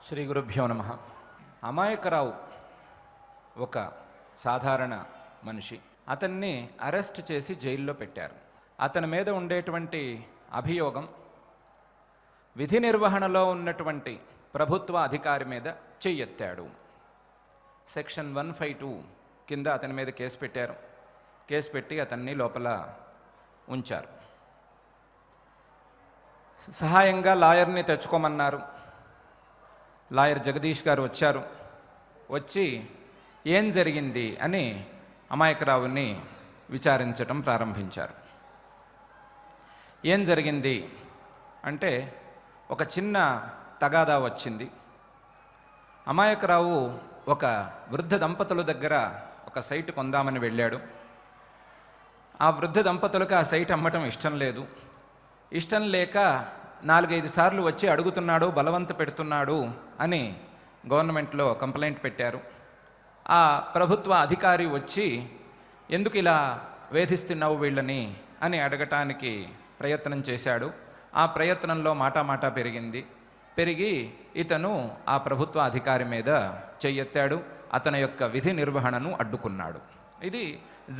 శ్రీ గురుభ్యో నమ. అమాయకరావు ఒక సాధారణ మనిషి. అతన్ని అరెస్ట్ చేసి జైల్లో పెట్టారు. అతని మీద ఉండేటువంటి అభియోగం విధి నిర్వహణలో ఉన్నటువంటి ప్రభుత్వ అధికారి మీద చెయ్యెత్తాడు. సెక్షన్ 152 కింద అతని మీద కేసు పెట్టారు. కేసు పెట్టి అతన్ని లోపల ఉంచారు. సహాయంగా లాయర్ని తెచ్చుకోమన్నారు. లాయర్ జగదీష్ గారు వచ్చారు. వచ్చి ఏం జరిగింది అని అమాయకరావుని విచారించటం ప్రారంభించారు. ఏం జరిగింది అంటే ఒక చిన్న తగాదా వచ్చింది. అమాయకరావు ఒక వృద్ధ దంపతుల దగ్గర ఒక సైట్ కొందామని వెళ్ళాడు. ఆ వృద్ధ దంపతులకు ఆ సైట్ అమ్మటం ఇష్టం లేదు. ఇష్టం లేక 4-5 సార్లు వచ్చి అడుగుతున్నాడు, బలవంత పెడుతున్నాడు అని గవర్నమెంట్లో కంప్లైంట్ పెట్టారు. ఆ ప్రభుత్వ అధికారి వచ్చి ఎందుకు ఇలా వేధిస్తున్నావు వీళ్ళని అని అడగటానికి ప్రయత్నం చేశాడు. ఆ ప్రయత్నంలో మాటామాటా పెరిగి ఇతను ఆ ప్రభుత్వ అధికారి మీద చెయ్యెత్తాడు. అతని యొక్క విధి నిర్వహణను అడ్డుకున్నాడు. ఇది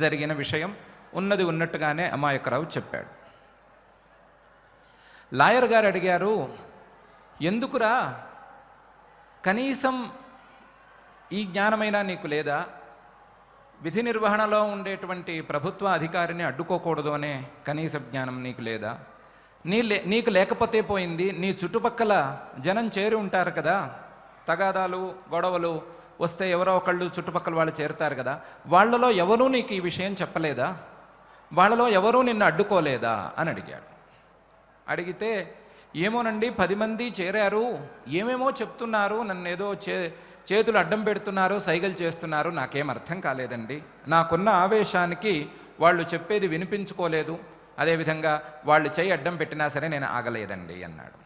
జరిగిన విషయం. ఉన్నది ఉన్నట్టుగానే అమాయకరావు చెప్పాడు. లాయర్ గారు అడిగారు, ఎందుకురా, కనీసం ఈ జ్ఞానమైనా నీకు లేదా? విధి నిర్వహణలో ఉండేటువంటి ప్రభుత్వ అధికారిని అడ్డుకోకూడదు అనే కనీస జ్ఞానం నీకు లేదా? నీకు లేకపోతే పోయింది. నీ చుట్టుపక్కల జనం చేరి ఉంటారు కదా, తగాదాలు గొడవలు వస్తే ఎవరో ఒకళ్ళు చుట్టుపక్కల వాళ్ళు చేరుతారు కదా, వాళ్ళలో ఎవరూ నీకు ఈ విషయం చెప్పలేదా? వాళ్ళలో ఎవరూ నిన్ను అడ్డుకోలేదా అని అడిగాడు. అడిగితే ఏమోనండి, 10 మంది చేరారు, ఏమేమో చెప్తున్నారు, నన్ను ఏదో చేతులు అడ్డం పెడుతున్నారు, సైగలు చేస్తున్నారు, నాకేం అర్థం కాలేదండి. నాకున్న ఆవేశానికి వాళ్ళు చెప్పేది వినిపించుకోలేదు. అదేవిధంగా వాళ్ళు చేయి అడ్డం పెట్టినా సరే నేను ఆగలేదండి అన్నాడు.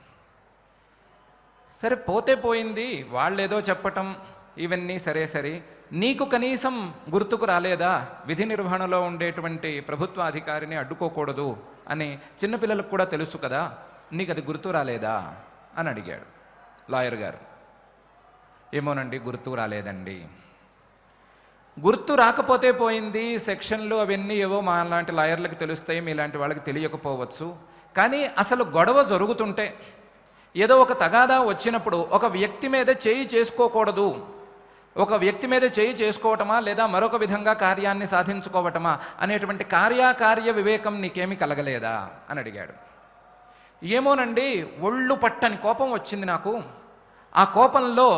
సరే, పోతే పోయింది, వాళ్ళేదో చెప్పటం ఇవన్నీ సరే, నీకు కనీసం గుర్తుకు రాలేదా విధి నిర్వహణలో ఉండేటువంటి ప్రభుత్వ అధికారిని అడ్డుకోకూడదు అని? చిన్నపిల్లలకు కూడా తెలుసు కదా, నీకు అది గుర్తు రాలేదా అని అడిగాడు లాయర్ గారు. ఏమోనండి, గుర్తు రాలేదండి. గుర్తు రాకపోతే పోయింది, సెక్షన్లు అవన్నీ ఏవో మా లాంటి లాయర్లకు తెలుస్తాయి, మీలాంటి వాళ్ళకి తెలియకపోవచ్చు. కానీ అసలు గొడవ జరుగుతుంటే, ఏదో ఒక తగాదా వచ్చినప్పుడు ఒక వ్యక్తి మీద చేయి చేసుకోకూడదు, ఒక వ్యక్తి మీద చేయి చేసుకోవటమా లేదా మరొక విధంగా కార్యాన్ని సాధించుకోవటమా అనేటువంటి కార్యకార్య వివేకం నీకేమీ కలగలేదా అని అడిగాడు. ఏమోనండి, ఒళ్ళు పట్టని కోపం వచ్చింది నాకు, ఆ కోపంలో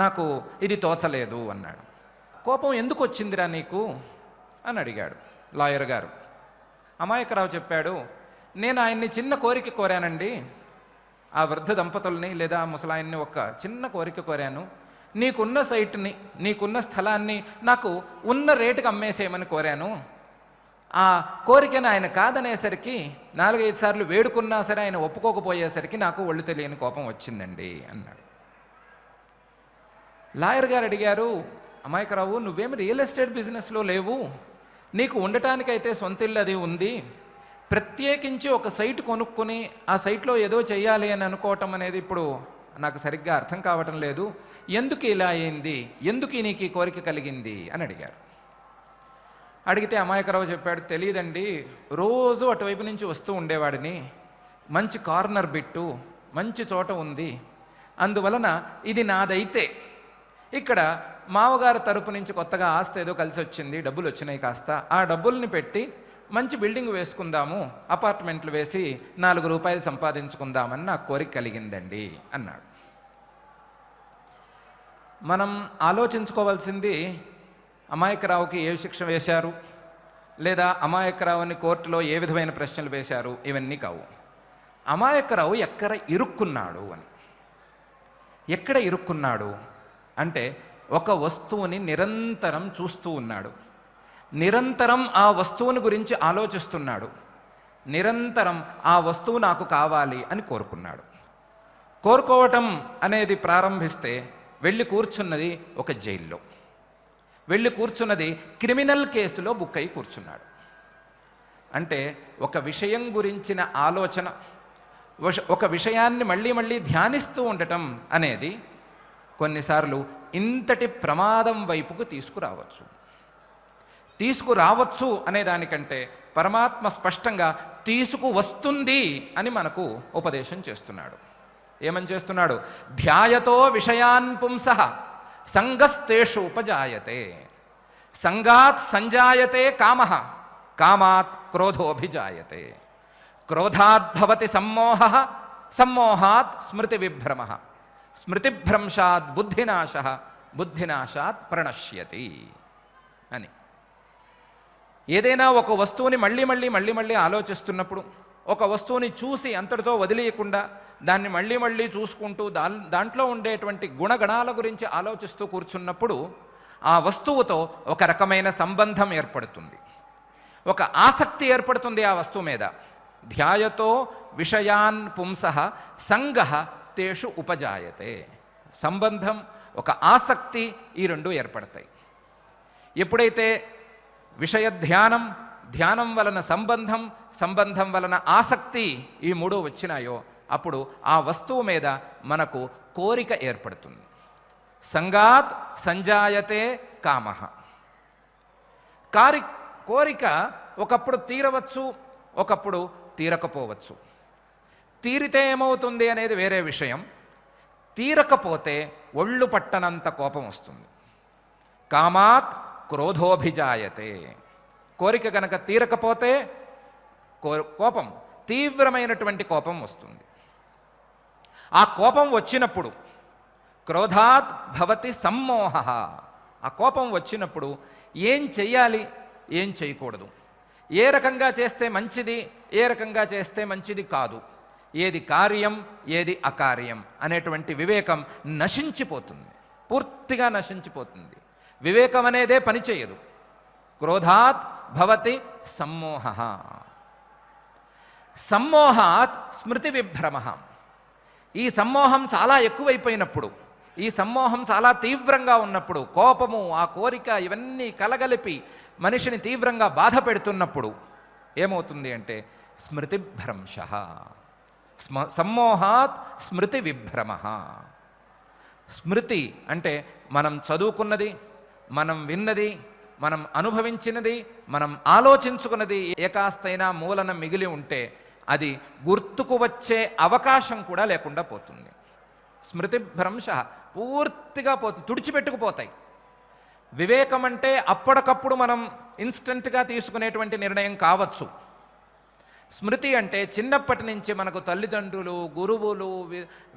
నాకు ఇది తోచలేదు అన్నాడు. కోపం ఎందుకు వచ్చిందిరా నీకు అని అడిగాడు లాయర్ గారు. అమాయకరావు చెప్పాడు, నేను ఆయన్ని చిన్న కోరిక కోరానండి, ఆ వృద్ధ దంపతుల్ని లేదా ముసలాయన్ని ఒక చిన్న కోరిక కోరాను. నీకున్న సైట్ని, నీకున్న స్థలాన్ని నాకు ఉన్న రేటుకి అమ్మేసేయమని కోరాను. ఆ కోరికను ఆయన కాదనేసరికి 4-5 సార్లు వేడుకున్నా సరే ఆయన ఒప్పుకోకపోయేసరికి నాకు ఒళ్ళు తెలియని కోపం వచ్చిందండి అన్నాడు. లాయర్ గారు అడిగారు, అమాయకరావు, నువ్వేమి రియల్ ఎస్టేట్ బిజినెస్లో లేవు, నీకు ఉండటానికైతే సొంతిల్లు అది ఉంది, ప్రత్యేకించి ఒక సైట్ కొనుక్కొని ఆ సైట్లో ఏదో చేయాలి అని అనుకోవటం అనేది ఇప్పుడు నాకు సరిగ్గా అర్థం కావటం లేదు. ఎందుకు ఇలా అయింది, ఎందుకు నీకు ఈ కోరిక కలిగింది అని అడిగారు. అడిగితే అమాయకరావు చెప్పాడు, తెలియదండి, రోజు అటువైపు నుంచి వస్తూ ఉండేవాడిని, మంచి కార్నర్ బిట్టు, మంచి చోట ఉంది, అందువలన ఇది నాదైతే ఇక్కడ మావగారు తరపు నుంచి కొత్తగా ఆస్తి ఏదో కలిసి వచ్చింది, డబ్బులు వచ్చినాయి, కాస్త ఆ డబ్బుల్ని పెట్టి మంచి బిల్డింగ్ వేసుకుందాము, అపార్ట్మెంట్లు వేసి 4 రూపాయలు సంపాదించుకుందామని నాకు కోరిక కలిగిందండి అన్నాడు. మనం ఆలోచించుకోవాల్సింది, అమాయకరావుకి ఏ శిక్ష వేశారు లేదా అమాయకరావుని కోర్టులో ఏ విధమైన ప్రశ్నలు వేశారు ఇవన్నీ కావు. అమాయకరావు ఎక్కడ ఇరుక్కున్నాడు అని. ఎక్కడ ఇరుక్కున్నాడు అంటే ఒక వస్తువుని నిరంతరం చూస్తూ ఉన్నాడు, నిరంతరం ఆ వస్తువుని గురించి ఆలోచిస్తున్నాడు, నిరంతరం ఆ వస్తువు నాకు కావాలి అని కోరుకున్నాడు. కోరుకోవటం అనేది ప్రారంభిస్తే వెళ్ళి కూర్చున్నది ఒక జైల్లో, వెళ్ళి కూర్చున్నది క్రిమినల్ కేసులో బుక్ అయి కూర్చున్నాడు. అంటే ఒక విషయం గురించిన ఆలోచన, ఒక విషయాన్ని మళ్ళీ మళ్ళీ ధ్యానిస్తూ ఉండటం అనేది కొన్నిసార్లు ఇంతటి ప్రమాదం వైపుకు తీసుకురావచ్చు అనే దానికంటే పరమాత్మ స్పష్టంగా తీసుకువస్తుంది అని మనకు ఉపదేశం చేస్తున్నాడు. ఏమని చేస్తున్నాడు? ధ్యాయతో విషయాన్ పుంసః సంగస్తేషు ఉపజాయతే, సంగాత్ సంజాయతే కామః, కామాత్ క్రోధోభిజాయతే, క్రోధాత్ భవతి సమ్మోహః, సమ్మోహాత్ స్మృతి విభ్రమః, స్మృతిభ్రంశాత్ బుద్ధినాశః, బుద్ధినాశాత్ ప్రణశ్యతి అని. ఏదైనా ఒక వస్తువుని మళ్ళీ ఆలోచిస్తున్నప్పుడు, ఒక వస్తువుని చూసి అంతటితో వదిలేయకుండా దాన్ని మళ్ళీ చూసుకుంటూ దాంట్లో ఉండేటువంటి గుణగణాల గురించి ఆలోచిస్తూ కూర్చున్నప్పుడు ఆ వస్తువుతో ఒక రకమైన సంబంధం ఏర్పడుతుంది, ఒక ఆసక్తి ఏర్పడుతుంది ఆ వస్తువు మీద. ధ్యాయతో విషయాన్ పుంసః సంగః తేషు ఉపజాయతే. సంబంధం, ఒక ఆసక్తి, ఈ రెండు ఏర్పడతాయి. ఎప్పుడైతే విషయ ధ్యానం వలన సంబంధం, సంబంధం వలన ఆసక్తి, ఈ మూడు వచ్చినాయో అప్పుడు ఆ వస్తువు మీద మనకు కోరిక ఏర్పడుతుంది. సంగాత్ సంజాయతే కామః. కోరిక ఒకప్పుడు తీరవచ్చు, ఒకప్పుడు తీరకపోవచ్చు. తీరితే ఏమవుతుంది అనేది వేరే విషయం, తీరకపోతే ఒళ్ళు పట్టనంత కోపం వస్తుంది. కామాత్ క్రోధోభిజాయతే. కోరిక గనక తీరకపోతే కోపం, తీవ్రమైనటువంటి కోపం వస్తుంది. ఆ కోపం వచ్చినప్పుడు క్రోధాత్ భవతి సమ్మోహః. ఆ కోపం వచ్చినప్పుడు ఏం చెయ్యాలి, ఏం చేయకూడదు, ఏ రకంగా చేస్తే మంచిది, ఏ రకంగా చేస్తే మంచిది కాదు, ఏది కార్యం ఏది అకార్యం అనేటువంటి వివేకం నశించిపోతుంది, పూర్తిగా నశించిపోతుంది. వివేకం అనేదే పనిచేయదు. క్రోధాత్ భవతి సమ్మోహః, సమ్మోహాత్ స్మృతి విభ్రమః. ఈ సమ్మోహం చాలా ఎక్కువైపోయినప్పుడు, ఈ సమ్మోహం చాలా తీవ్రంగా ఉన్నప్పుడు, కోపము, ఆ కోరిక ఇవన్నీ కలగలిపి మనిషిని తీవ్రంగా బాధ పెడుతున్నప్పుడు ఏమవుతుంది అంటే స్మృతిభ్రంశః. సమ్మోహాత్ స్మృతి విభ్రమః. స్మృతి అంటే మనం చదువుకున్నది, మనం విన్నది, మనం అనుభవించినది, మనం ఆలోచించుకున్నది ఏకాస్తైనా మూలన మిగిలి ఉంటే అది గుర్తుకు వచ్చే అవకాశం కూడా లేకుండా పోతుంది. స్మృతిభ్రంశ పూర్తిగా తుడిచిపెట్టుకుపోతాయి. వివేకం అంటే అప్పటికప్పుడు మనం ఇన్స్టెంట్గా తీసుకునేటువంటి నిర్ణయం కావచ్చు. స్మృతి అంటే చిన్నప్పటి నుంచి మనకు తల్లిదండ్రులు, గురువులు,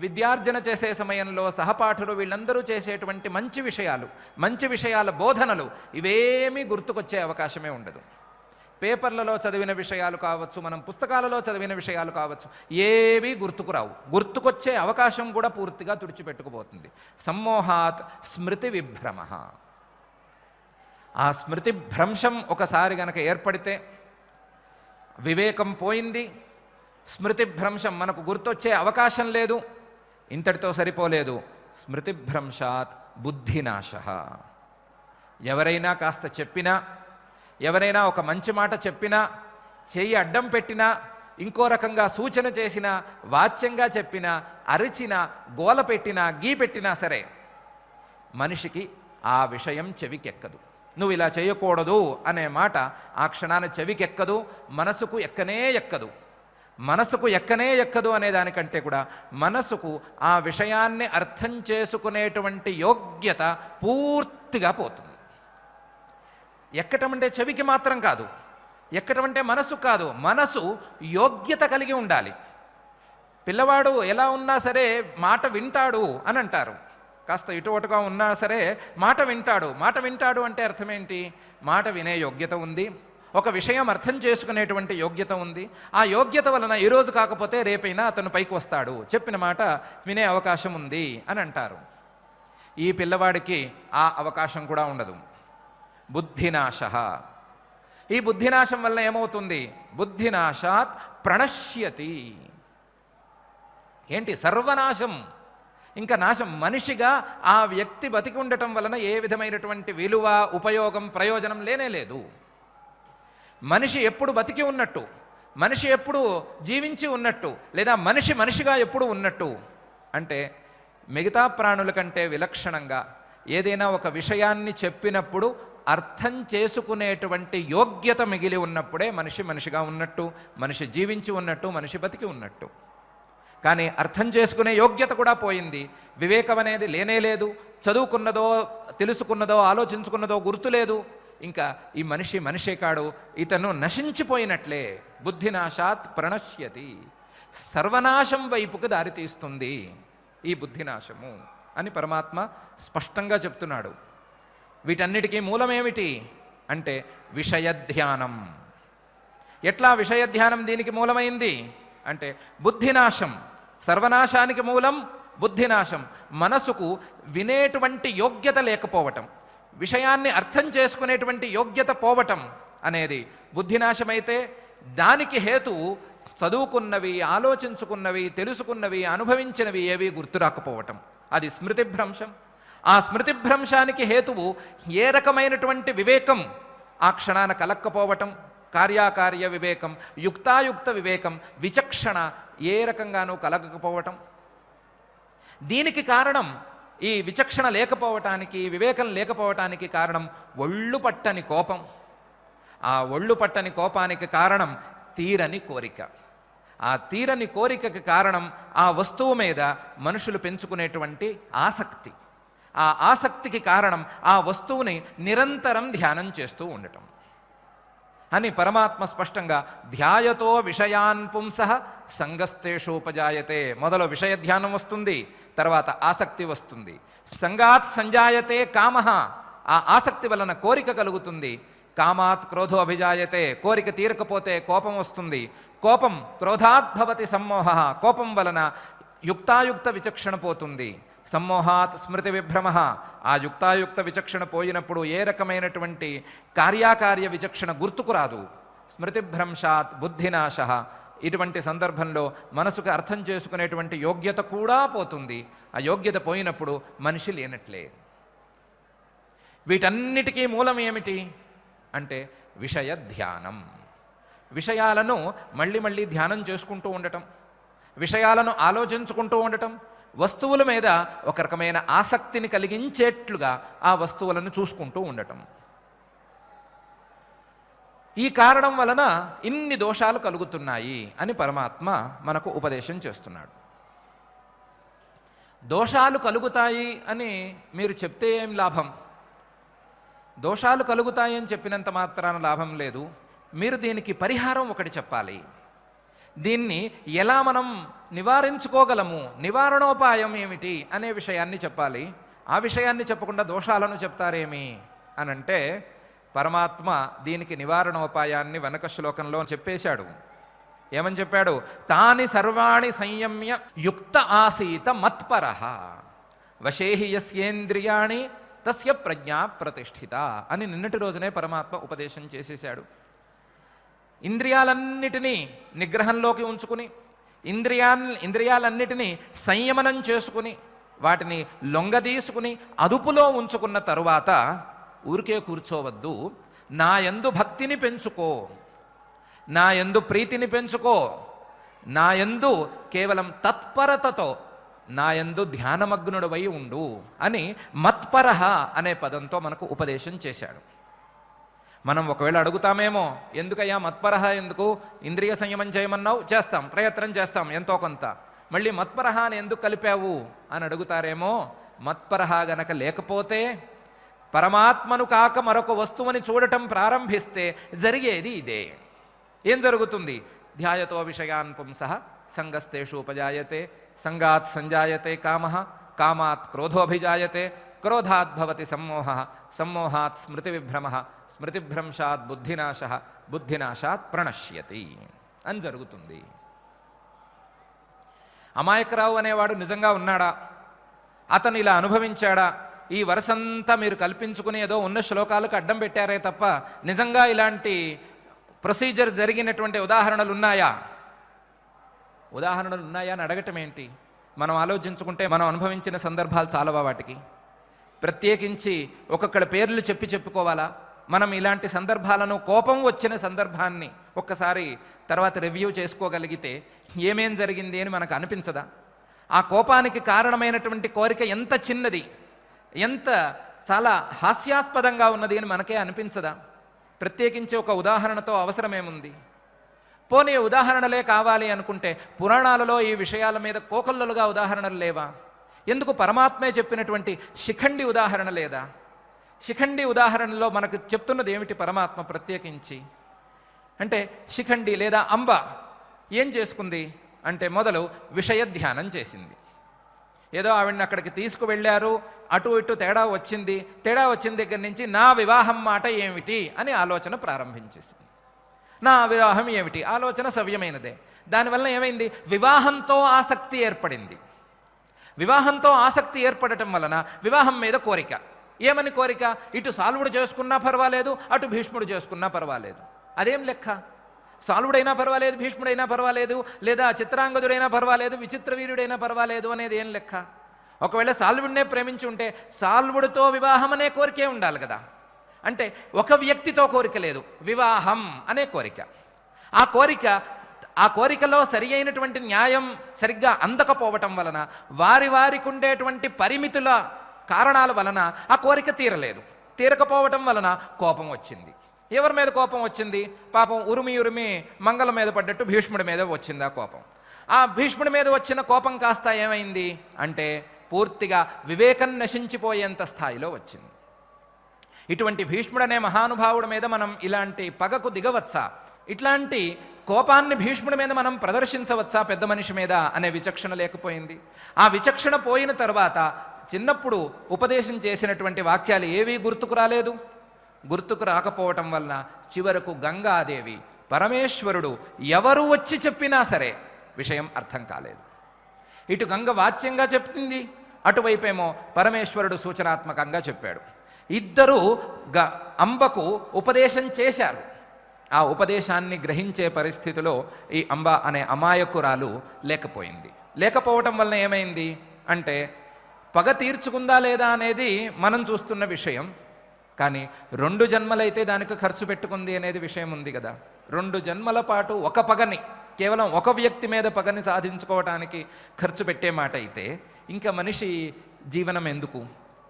విద్యార్జన చేసే సమయంలో సహపాఠులు వీళ్ళందరూ చేసేటువంటి మంచి విషయాల బోధనలు ఇవేమీ గుర్తుకొచ్చే అవకాశమే ఉండదు. పేపర్లలో చదివిన విషయాలు కావచ్చు, మనం పుస్తకాలలో చదివిన విషయాలు కావచ్చు, ఏవీ గుర్తుకు రావు. గుర్తుకొచ్చే అవకాశం కూడా పూర్తిగా తుడిచిపెట్టుకుపోతుంది. సమ్మోహాత్ స్మృతి విభ్రమః. ఆ స్మృతి భ్రంశం ఒకసారి గనక ఏర్పడితే వివేకం పోయింది, స్మృతి భ్రంశం మనకు గుర్తొచ్చే అవకాశం లేదు. ఇంతటితో సరిపోలేదు, స్మృతి భ్రంశాత్ బుద్ధినాశః. ఎవరైనా కాస్త చెప్పినా, ఎవరైనా ఒక మంచి మాట చెప్పినా, చెయ్యి అడ్డం పెట్టినా, ఇంకో రకంగా సూచన చేసినా, వాచ్యంగా చెప్పినా, అరిచినా, గోల పెట్టినా, గీ పెట్టినా సరే మనిషికి ఆ విషయం చెవికెక్కదు. నువ్వు ఇలా చేయకూడదు అనే మాట ఆ క్షణాన చెవికెక్కదు, మనసుకు ఎక్కనే ఎక్కదు. మనసుకు ఎక్కనే ఎక్కదు అనే దానికంటే కూడా మనసుకు ఆ విషయాన్ని అర్థం చేసుకునేటువంటి యోగ్యత పూర్తిగా పోతుంది. ఎక్కటం అంటే చెవికి మాత్రం కాదు, ఎక్కటం అంటే మనసు కాదు, మనసు యోగ్యత కలిగి ఉండాలి. పిల్లవాడు ఎలా ఉన్నా సరే మాట వింటాడు అని అంటారు. కాస్త ఇటువటుగా ఉన్నా సరే మాట వింటాడు అంటే అర్థం ఏంటి? మాట వినే యోగ్యత ఉంది, ఒక విషయం అర్థం చేసుకునేటువంటి యోగ్యత ఉంది. ఆ యోగ్యత వలన ఈరోజు కాకపోతే రేపైనా అతను పైకి వస్తాడు, చెప్పిన మాట వినే అవకాశం ఉంది అని అంటారు. ఈ పిల్లవాడికి ఆ అవకాశం కూడా ఉండదు. బుద్ధినాశః. ఈ బుద్ధినాశం వల్ల ఏమవుతుంది? బుద్ధినాశాత్ ప్రణశ్యతి. ఏంటి? సర్వనాశం, ఇంకా నాశం. మనిషిగా ఆ వ్యక్తి బతికి ఉండటం వలన ఏ విధమైనటువంటి విలువ, ఉపయోగం, ప్రయోజనం లేనే లేదు. మనిషి ఎప్పుడు బతికి ఉన్నట్టు, మనిషి ఎప్పుడు జీవించి ఉన్నట్టు, లేదా మనిషిగా ఎప్పుడు ఉన్నట్టు అంటే మిగతా ప్రాణుల కంటే విలక్షణంగా ఏదైనా ఒక విషయాన్ని చెప్పినప్పుడు అర్థం చేసుకునేటువంటి యోగ్యత మిగిలి ఉన్నప్పుడే మనిషి మనిషిగా ఉన్నట్టు, మనిషి జీవించి ఉన్నట్టు, మనిషి బతికి ఉన్నట్టు. కానీ అర్థం చేసుకునే యోగ్యత కూడా పోయింది. వివేకం అనేది లేనే లేదు. చదువుకున్నదో, తెలుసుకున్నదో, ఆలోచించుకున్నదో గుర్తులేదు. ఇంకా ఈ మనిషే కాడు, ఇతను నశించిపోయినట్లే. బుద్ధినాశాత్ ప్రణశ్యతి, సర్వనాశం వైపుకు దారితీస్తుంది ఈ బుద్ధినాశము అని పరమాత్మ స్పష్టంగా చెప్తున్నాడు. వీటన్నిటికీ మూలమేమిటి అంటే విషయధ్యానం. ఎట్లా విషయధ్యానం దీనికి మూలమైంది అంటే బుద్ధినాశం. సర్వనాశానికి మూలం బుద్ధినాశం. మనసుకు వినేటువంటి యోగ్యత లేకపోవటం, విషయాన్ని అర్థం చేసుకునేటువంటి యోగ్యత పోవటం అనేది బుద్ధినాశమైతే, దానికి హేతువు చదువుకున్నవి, ఆలోచించుకున్నవి, తెలుసుకున్నవి, అనుభవించినవి ఏవి గుర్తురాకపోవటం. అది స్మృతిభ్రంశం. ఆ స్మృతిభ్రంశానికి హేతువు ఏ రకమైనటువంటి వివేకం ఆ క్షణాన కలక్కపోవటం, కార్యాకార్య వివేకం, యుక్తాయుక్త వివేకం, విచక్షణ ఏ రకంగానూ కలగకపోవటం. దీనికి కారణం, ఈ విచక్షణ లేకపోవటానికి, వివేకం లేకపోవటానికి కారణం ఒళ్ళు పట్టని కోపం. ఆ ఒళ్ళు పట్టని కోపానికి కారణం తీరని కోరిక. ఆ తీరని కోరికకి కారణం ఆ వస్తువు మీద మనుషులు పెంచుకునేటువంటి ఆసక్తి. ఆ ఆసక్తికి కారణం ఆ వస్తువుని నిరంతరం ధ్యానం చేస్తూ ఉండటం అని పరమాత్మ స్పష్టంగా ధ్యాయతో విషయాన్ పుంసః సంగస్తేషోపజాయతే. మొదలు విషయ ధ్యానం వస్తుంది, తర్వాత ఆసక్తి వస్తుంది. సంగాత్ సంజాయతే కామః, ఆ ఆసక్తి వలన కోరిక కలుగుతుంది. కామాత్ క్రోధో అభిజాయతే, కోరిక తీరకపోతే కోపం వస్తుంది. కోపం క్రోధాద్భవతి సమ్మోహః, కోపం వలన యుక్తాయుక్త విచక్షణ పోతుంది. సమ్మోహాత్ స్మృతి విభ్రమ, ఆ యుక్తాయుక్త విచక్షణ పోయినప్పుడు ఏ రకమైనటువంటి కార్యాకార్య విచక్షణ గుర్తుకు రాదు. స్మృతిభ్రంశాత్ బుద్ధినాశ, ఇటువంటి సందర్భంలో మనసుకు అర్థం చేసుకునేటువంటి యోగ్యత కూడా పోతుంది. ఆ యోగ్యత పోయినప్పుడు మనిషి లేనట్లే. వీటన్నిటికీ మూలం ఏమిటి అంటే విషయ ధ్యానం. విషయాలను మళ్ళీ మళ్ళీ ధ్యానం చేసుకుంటూ ఉండటం, విషయాలను ఆలోచించుకుంటూ ఉండటం, వస్తువుల మీద ఒక రకమైన ఆసక్తిని కలిగించేట్లుగా ఆ వస్తువులను చూసుకుంటూ ఉండటం. ఈ కారణం వలన ఇన్ని దోషాలు కలుగుతున్నాయి అని పరమాత్మ మనకు ఉపదేశం చేస్తున్నాడు. దోషాలు కలుగుతాయి అని మీరు చెప్తే ఏం లాభం? దోషాలు కలుగుతాయి అని చెప్పినంత మాత్రాన లాభం లేదు. మీరు దీనికి పరిహారం ఒకటి చెప్పాలి. దీన్ని ఎలా మనం నివారించుకోగలము, నివారణోపాయం ఏమిటి అనే విషయాన్ని చెప్పాలి. ఆ విషయాన్ని చెప్పకుండా దోషాలను చెప్తారేమి అనంటే పరమాత్మ దీనికి నివారణోపాయాన్ని వెనక శ్లోకంలో చెప్పేశాడు. ఏమని చెప్పాడు? తాని సర్వాణి సంయమ్య యుక్త ఆసీత మత్పరః వశేహి యస్యేంద్రియాణి తస్య ప్రజ్ఞా ప్రతిష్ఠిత అని నిన్నటి రోజునే పరమాత్మ ఉపదేశం చేసేశాడు. ఇంద్రియాలన్నిటినీ నిగ్రహంలోకి ఉంచుకుని, ఇంద్రియాలన్నిటినీ సంయమనం చేసుకుని, వాటిని లొంగదీసుకుని అదుపులో ఉంచుకున్న తరువాత ఊరికే కూర్చోవద్దు. నా యందు భక్తిని పెంచుకో, నా యందు ప్రీతిని పెంచుకో, నా యందు కేవలం తత్పరతతో నా యందు ధ్యానమగ్నుడవై ఉండు అని మత్పరః అనే పదంతో మనకు ఉపదేశం చేశాడు. మనం ఒకవేళ అడుగుతామేమో, ఎందుకయ్యా మత్పరః ఎందుకు? ఇంద్రియ సంయమం చేయమన్నావు, చేస్తాం, ప్రయత్నం చేస్తాం ఎంతో కొంత, మళ్ళీ మత్పరః అని ఎందుకు కలిపావు అని అడుగుతారేమో. మత్పరః గనక లేకపోతే పరమాత్మను కాక మరొక వస్తువుని చూడటం ప్రారంభిస్తే జరిగేది ఇదే. ఏం జరుగుతుంది? ధ్యాయతో విషయాన్ పుంసః సంగస్తేషోపజాయతే, సంగాత్ సంజాయతే కామః, కామాత్ క్రోధోభిజాయతే, క్రోధాద్భవతి సమ్మోహః, సమ్మోహాత్ స్మృతి విభ్రమః, స్మృతిభ్రంశాత్ బుద్ధినాశః, బుద్ధినాశాత్ ప్రణశ్యతి అని జరుగుతుంది. అమాయకరావు అనేవాడు నిజంగా ఉన్నాడా? అతను ఇలా అనుభవించాడా? ఈ వరుసంతా మీరు కల్పించుకుని ఏదో ఉన్న శ్లోకాలకు అడ్డం పెట్టారే తప్ప నిజంగా ఇలాంటి ప్రొసీజర్ జరిగినటువంటి ఉదాహరణలు ఉన్నాయా? ఉదాహరణలు ఉన్నాయా అని అడగటం ఏంటి? మనం ఆలోచించుకుంటే మనం అనుభవించిన సందర్భాలు చాలవా వాటికి? ప్రత్యేకించి ఒక్కొక్కడి పేర్లు చెప్పుకోవాలా? మనం ఇలాంటి సందర్భాలను, కోపం వచ్చిన సందర్భాన్ని ఒక్కసారి తర్వాత రివ్యూ చేసుకోగలిగితే ఏమేం జరిగింది అని మనకు అనిపించదా? ఆ కోపానికి కారణమైనటువంటి కోరిక ఎంత చిన్నది, ఎంత చాలా హాస్యాస్పదంగా ఉన్నది అని మనకే అనిపించదా? ప్రత్యేకించి ఒక ఉదాహరణతో అవసరమేముంది? పోనీ ఉదాహరణలే కావాలి అనుకుంటే పురాణాలలో ఈ విషయాల మీద కోకొల్లలుగా ఉదాహరణలు లేవా? ఎందుకు పరమాత్మే చెప్పినటువంటి శిఖండి ఉదాహరణ లేదా? శిఖండి ఉదాహరణలో మనకు చెప్తున్నది ఏమిటి పరమాత్మ ప్రత్యేకించి అంటే, శిఖండి లేదా అంబ ఏం చేసుకుంది అంటే, మొదలు విషయ ధ్యానం చేసింది. ఏదో ఆవిడని అక్కడికి తీసుకువెళ్ళారు, అటు ఇటు తేడా వచ్చింది దగ్గర నుంచి నా వివాహం మాట ఏమిటి అని ఆలోచన ప్రారంభించేసింది. నా వివాహం ఏమిటి ఆలోచన సవ్యమైనదే. దానివల్ల ఏమైంది? వివాహంతో ఆసక్తి ఏర్పడింది. వివాహంతో ఆసక్తి ఏర్పడటం వలన వివాహం మీద కోరిక. ఏమని కోరిక? ఇటు సాల్వుడు చేసుకున్నా పర్వాలేదు, అటు భీష్ముడు చేసుకున్నా పర్వాలేదు. అదేం లెక్క? సాల్వుడైనా పర్వాలేదు, భీష్ముడైనా పర్వాలేదు, లేదా చిత్రాంగదుడైనా పర్వాలేదు, విచిత్రవీరుడైనా పర్వాలేదు అనేది ఏం లెక్క? ఒకవేళ సాల్వుడినే ప్రేమించి ఉంటే సాల్వుడితో వివాహం అనే కోరికే ఉండాలి కదా. అంటే ఒక వ్యక్తితో కోరిక లేదు, వివాహం అనే కోరిక. ఆ కోరికలో సరి అయినటువంటి న్యాయం సరిగ్గా అందకపోవటం వలన, వారికి ఉండేటువంటి పరిమితుల కారణాల వలన ఆ కోరిక తీరలేదు. తీరకపోవటం వలన కోపం వచ్చింది. ఎవరి మీద కోపం వచ్చింది? పాపం ఉరిమి మంగళం మీద పడ్డట్టు భీష్ముడి మీద వచ్చింది ఆ కోపం. ఆ భీష్ముడి మీద వచ్చిన కోపం కాస్త ఏమైంది అంటే, పూర్తిగా వివేకం నశించిపోయేంత స్థాయిలో వచ్చింది. ఇటువంటి భీష్ముడనే మహానుభావుడి మీద మనం ఇలాంటి పగకు దిగవచ్చా? ఇట్లాంటి కోపాన్ని భీష్ముడి మీద మనం ప్రదర్శించవచ్చా పెద్ద మనిషి మీద అనే విచక్షణ లేకపోయింది. ఆ విచక్షణ పోయిన తర్వాత చిన్నప్పుడు ఉపదేశం చేసినటువంటి వాక్యాలు ఏవీ గుర్తుకు రాలేదు. గుర్తుకు రాకపోవటం వలన చివరకు గంగాదేవి, పరమేశ్వరుడు ఎవరు వచ్చి చెప్పినా సరే విషయం అర్థం కాలేదు. ఇటు గంగ వాచ్యంగా చెప్తుంది, అటువైపేమో పరమేశ్వరుడు సూచనాత్మకంగా చెప్పాడు. ఇద్దరూ అంబకు ఉపదేశం చేశారు. ఆ ఉపదేశాన్ని గ్రహించే పరిస్థితిలో ఈ అంబ అనే అమాయకురాలు లేకపోయింది. లేకపోవటం వలన ఏమైంది అంటే, పగ తీర్చుకుందా లేదా అనేది మనం చూస్తున్న విషయం. కానీ 2 జన్మలైతే దానికి ఖర్చు పెట్టుకుంది అనేది విషయం ఉంది కదా. 2 జన్మల పాటు ఒక పగని, కేవలం ఒక వ్యక్తి మీద పగని సాధించుకోవటానికి ఖర్చు పెట్టే మాట అయితే, ఇంకా మనిషి జీవనం ఎందుకు?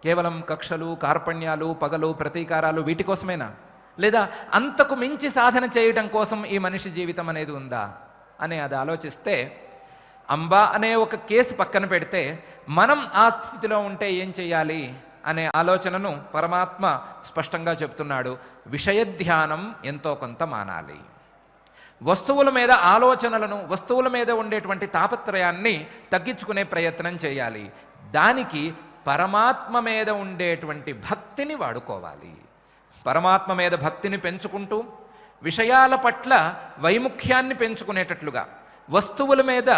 కేవలం కక్షలు, కార్పణ్యాలు, పగలు, ప్రతీకారాలు వీటి కోసమేనా? లేదా అంతకు మించి సాధన చేయటం కోసం ఈ మనిషి జీవితం అనేది ఉందా అని అది ఆలోచిస్తే, అంబ అనే ఒక కేసు పక్కన పెడితే మనం ఆ స్థితిలో ఉంటే ఏం చేయాలి అనే ఆలోచనను పరమాత్మ స్పష్టంగా చెప్తున్నాడు. విషయ ధ్యానం ఎంతో కొంత మానాలి. వస్తువుల మీద ఆలోచనలను, వస్తువుల మీద ఉండేటువంటి తాపత్రయాన్ని తగ్గించుకునే ప్రయత్నం చేయాలి. దానికి పరమాత్మ మీద ఉండేటువంటి భక్తిని వాడుకోవాలి. పరమాత్మ మీద భక్తిని పెంచుకుంటూ, విషయాల పట్ల వైముఖ్యాన్ని పెంచుకునేటట్లుగా, వస్తువుల మీద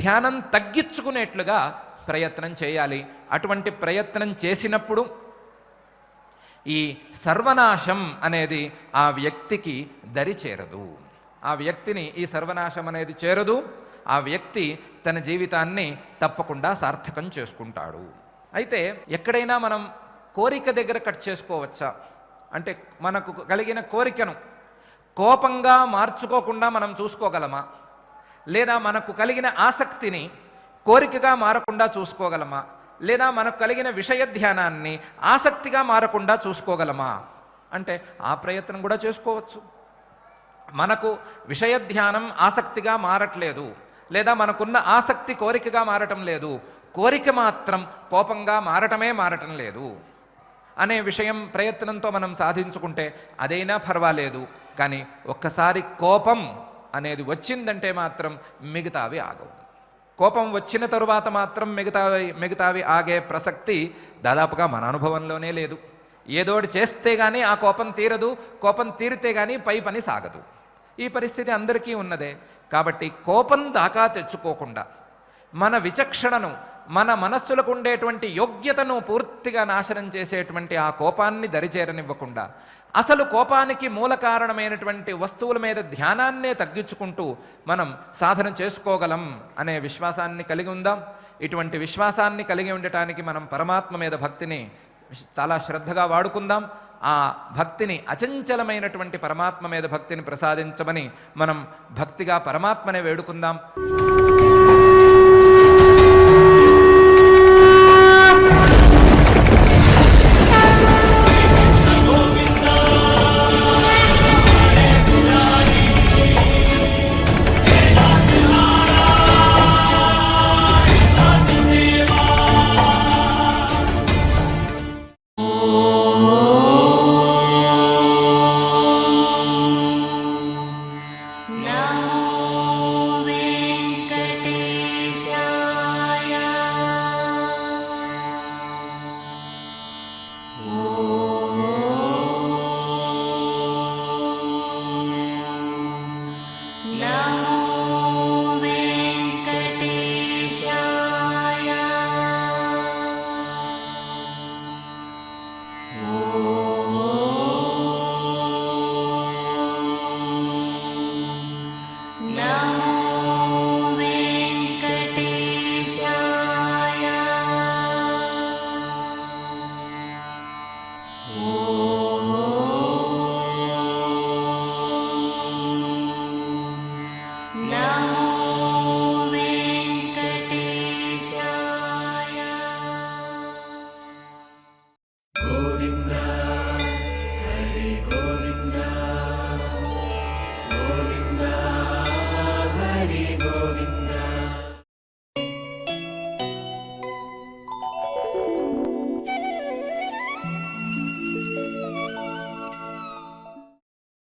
ధ్యానం తగ్గించుకునేట్లుగా ప్రయత్నం చేయాలి. అటువంటి ప్రయత్నం చేసినప్పుడు ఈ సర్వనాశం అనేది ఆ వ్యక్తికి దరి చేరదు. ఆ వ్యక్తిని ఈ సర్వనాశం అనేది చేరదు. ఆ వ్యక్తి తన జీవితాన్ని తప్పకుండా సార్థకం చేసుకుంటాడు. అయితే ఎక్కడైనా మనం కోరిక దగ్గర కట్ చేసుకోవచ్చా అంటే, మనకు కలిగిన కోరికను కోపంగా మార్చుకోకుండా మనం చూసుకోగలమా? లేదా మనకు కలిగిన ఆసక్తిని కోరికగా మారకుండా చూసుకోగలమా? లేదా మనకు కలిగిన విషయ ధ్యానాన్ని ఆసక్తిగా మారకుండా చూసుకోగలమా అంటే, ఆ ప్రయత్నం కూడా చేసుకోవచ్చు. మనకు విషయ ధ్యానం ఆసక్తిగా మారట్లేదు, లేదా మనకున్న ఆసక్తి కోరికగా మారటం లేదు, కోరిక మాత్రం కోపంగా మారటం లేదు అనే విషయం ప్రయత్నంతో మనం సాధించుకుంటే అదైనా పర్వాలేదు. కానీ ఒక్కసారి కోపం అనేది వచ్చిందంటే మాత్రం మిగతావి ఆగవు. కోపం వచ్చిన తరువాత మాత్రం మిగతావి ఆగే ప్రసక్తి దాదాపుగా మన అనుభవంలోనే లేదు. ఏదోటి చేస్తే కానీ ఆ కోపం తీరదు, కోపం తీరితే కానీ పై పని సాగదు. ఈ పరిస్థితి అందరికీ ఉన్నదే. కాబట్టి కోపం దాకా తెచ్చుకోకుండా, మన విచక్షణను, మన మనస్సులకు ఉండేటువంటి యోగ్యతను పూర్తిగా నాశనం చేసేటువంటి ఆ కోపాన్ని దరిచేరనివ్వకుండా, అసలు కోపానికి మూల కారణమైనటువంటి వస్తువుల మీద ధ్యానాన్నే తగ్గించుకుంటూ మనం సాధన చేసుకోగలం అనే విశ్వాసాన్ని కలిగి ఉందాం. ఇటువంటి విశ్వాసాన్ని కలిగి ఉండటానికి మనం పరమాత్మ మీద భక్తిని చాలా శ్రద్ధగా వాడుకుందాం. ఆ భక్తిని, అచంచలమైనటువంటి పరమాత్మ మీద భక్తిని ప్రసాదించమని మనం భక్తిగా పరమాత్మనే వేడుకుందాం.